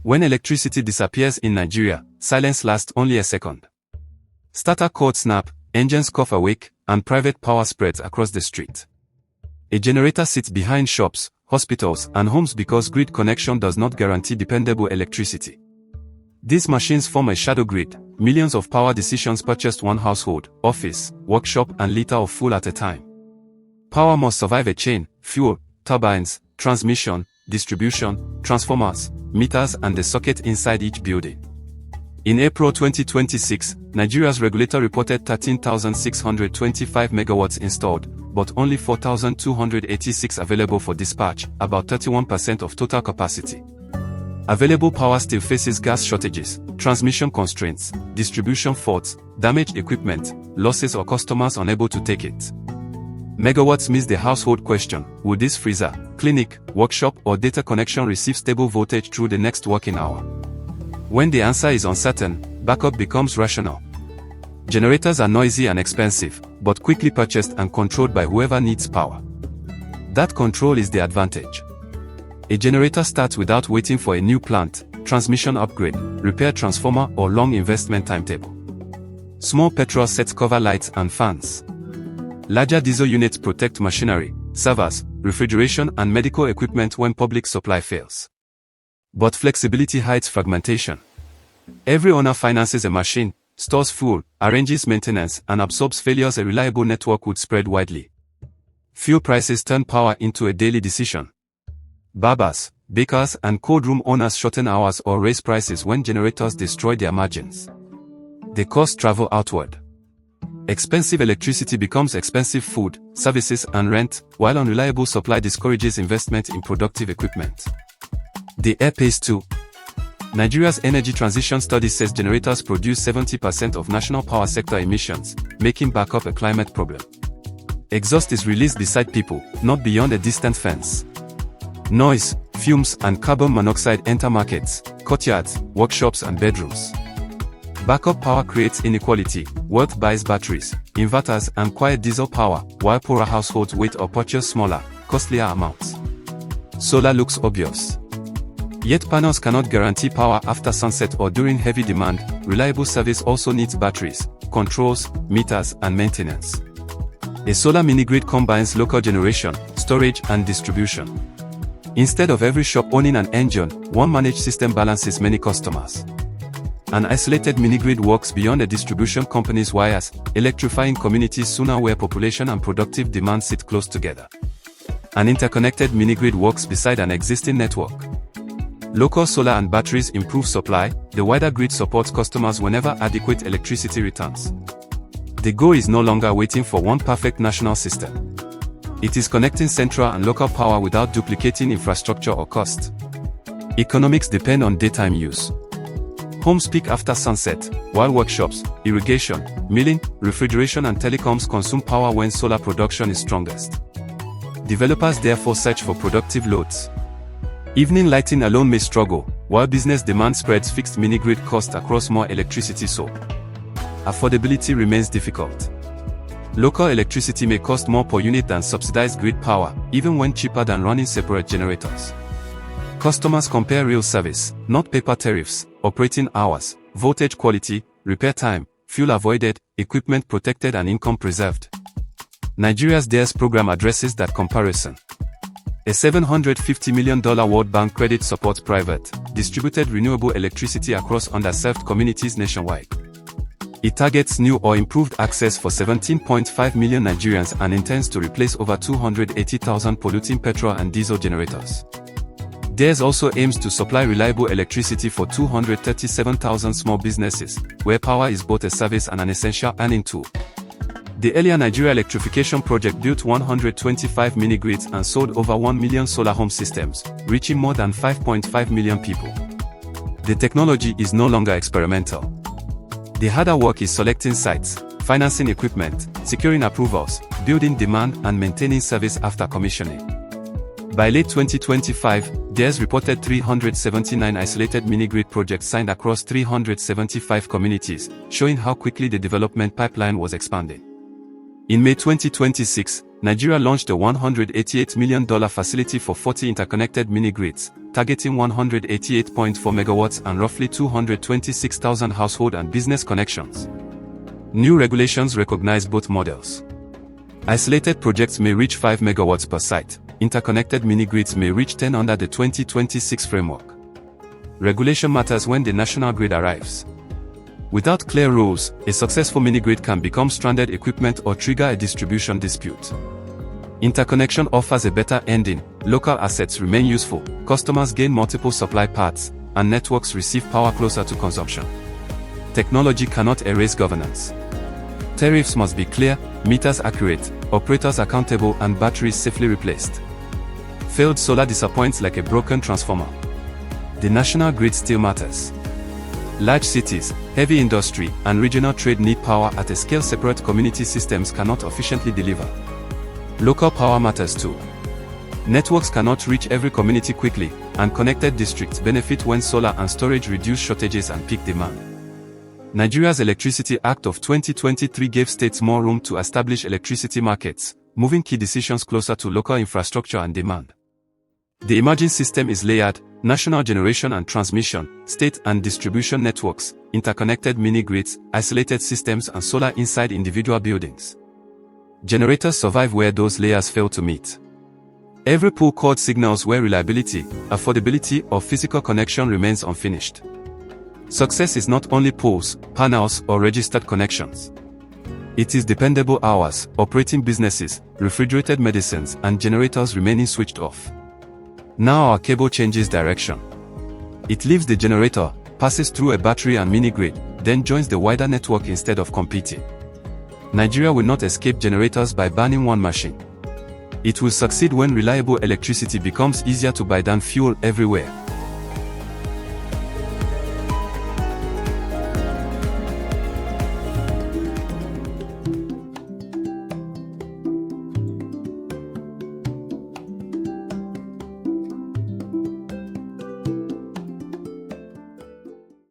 When electricity disappears in Nigeria, silence lasts only a second. Starter cord snap, engines cough awake, and private power spreads across the street. A generator sits behind shops, hospitals, and homes because grid connection does not guarantee dependable electricity. These machines form a shadow grid. Millions of power decisions purchased one household, office, workshop, and liter of fuel at a time. Power must survive a chain: fuel, turbines, transmission, distribution, transformers, meters, and the socket inside each building. In April 2026, Nigeria's regulator reported 13,625 megawatts installed, but only 4,286 available for dispatch, about 31% of total capacity. Available power still faces gas shortages, transmission constraints, distribution faults, damaged equipment, losses, or customers unable to take it. Megawatts miss the household question: will this freezer, clinic, workshop, or data connection receive stable voltage through the next working hour? When the answer is uncertain, backup becomes rational. Generators are noisy and expensive, but quickly purchased and controlled by whoever needs power. That control is the advantage. A generator starts without waiting for a new plant, transmission upgrade, repair transformer, or long investment timetable. Small petrol sets cover lights and fans. Larger diesel units protect machinery, servers, refrigeration, and medical equipment when public supply fails. But flexibility hides fragmentation. Every owner finances a machine, stores fuel, arranges maintenance, and absorbs failures. A reliable network would spread widely. Fuel prices turn power into a daily decision. Barbers, bakers, and cold room owners shorten hours or raise prices when generators destroy their margins. The costs travel outward. Expensive electricity becomes expensive food, services, and rent, while unreliable supply discourages investment in productive equipment. The air pays too. Nigeria's energy transition study says generators produce 70% of national power sector emissions, making backup a climate problem. Exhaust is released beside people, not beyond a distant fence. Noise, fumes, and carbon monoxide enter markets, courtyards, workshops, and bedrooms. Backup power creates inequality. Wealth buys batteries, inverters, and quiet diesel power, while poorer households wait or purchase smaller, costlier amounts. Solar looks obvious. Yet panels cannot guarantee power after sunset or during heavy demand. Reliable service also needs batteries, controls, meters, and maintenance. A solar mini-grid combines local generation, storage, and distribution. Instead of every shop owning an engine, one managed system balances many customers. An isolated mini-grid works beyond a distribution company's wires, electrifying communities sooner where population and productive demand sit close together. An interconnected mini-grid works beside an existing network. Local solar and batteries improve supply. The wider grid supports customers whenever adequate electricity returns. The goal is no longer waiting for one perfect national system. It is connecting central and local power without duplicating infrastructure or cost. Economics depend on daytime use. Homes peak after sunset, while workshops, irrigation, milling, refrigeration, and telecoms consume power when solar production is strongest. Developers therefore search for productive loads. Evening lighting alone may struggle, while business demand spreads fixed mini-grid cost across more electricity, so affordability remains difficult. Local electricity may cost more per unit than subsidized grid power, even when cheaper than running separate generators. Customers compare real service, not paper tariffs, operating hours, voltage quality, repair time, fuel avoided, equipment protected, and income preserved. Nigeria's DARES program addresses that comparison. A $750 million World Bank credit supports private, distributed renewable electricity across underserved communities nationwide. It targets new or improved access for 17.5 million Nigerians and intends to replace over 280,000 polluting petrol and diesel generators. DARES also aims to supply reliable electricity for 237,000 small businesses, where power is both a service and an essential earning tool. The earlier Nigeria Electrification Project built 125 mini-grids and sold over 1 million solar home systems, reaching more than 5.5 million people. The technology is no longer experimental. The harder work is selecting sites, financing equipment, securing approvals, building demand, and maintaining service after commissioning. By late 2025, DARES reported 379 isolated mini-grid projects signed across 375 communities, showing how quickly the development pipeline was expanding. In May 2026, Nigeria launched a $188 million facility for 40 interconnected mini-grids, targeting 188.4 megawatts and roughly 226,000 household and business connections. New regulations recognize both models. Isolated projects may reach 5 megawatts per site. Interconnected mini-grids may reach 10 under the 2026 framework. Regulation matters when the national grid arrives. Without clear rules, a successful mini-grid can become stranded equipment or trigger a distribution dispute. Interconnection offers a better ending, local assets remain useful, customers gain multiple supply paths, and networks receive power closer to consumption. Technology cannot erase governance. Tariffs must be clear, meters accurate, operators accountable, and batteries safely replaced. Failed solar disappoints like a broken transformer. The national grid still matters. Large cities, heavy industry, and regional trade need power at a scale separate community systems cannot efficiently deliver. Local power matters too. Networks cannot reach every community quickly, and connected districts benefit when solar and storage reduce shortages and peak demand. Nigeria's Electricity Act of 2023 gave states more room to establish electricity markets, moving key decisions closer to local infrastructure and demand. The emerging system is layered: national generation and transmission, state and distribution networks, interconnected mini-grids, isolated systems, and solar inside individual buildings. Generators survive where those layers fail to meet. Every pull cord signals where reliability, affordability, or physical connection remains unfinished. Success is not only poles, panels, or registered connections. It is dependable hours, operating businesses, refrigerated medicines, and generators remaining switched off. Now our cable changes direction. It leaves the generator, passes through a battery and mini-grid, then joins the wider network instead of competing. Nigeria will not escape generators by banning one machine. It will succeed when reliable electricity becomes easier to buy than fuel everywhere.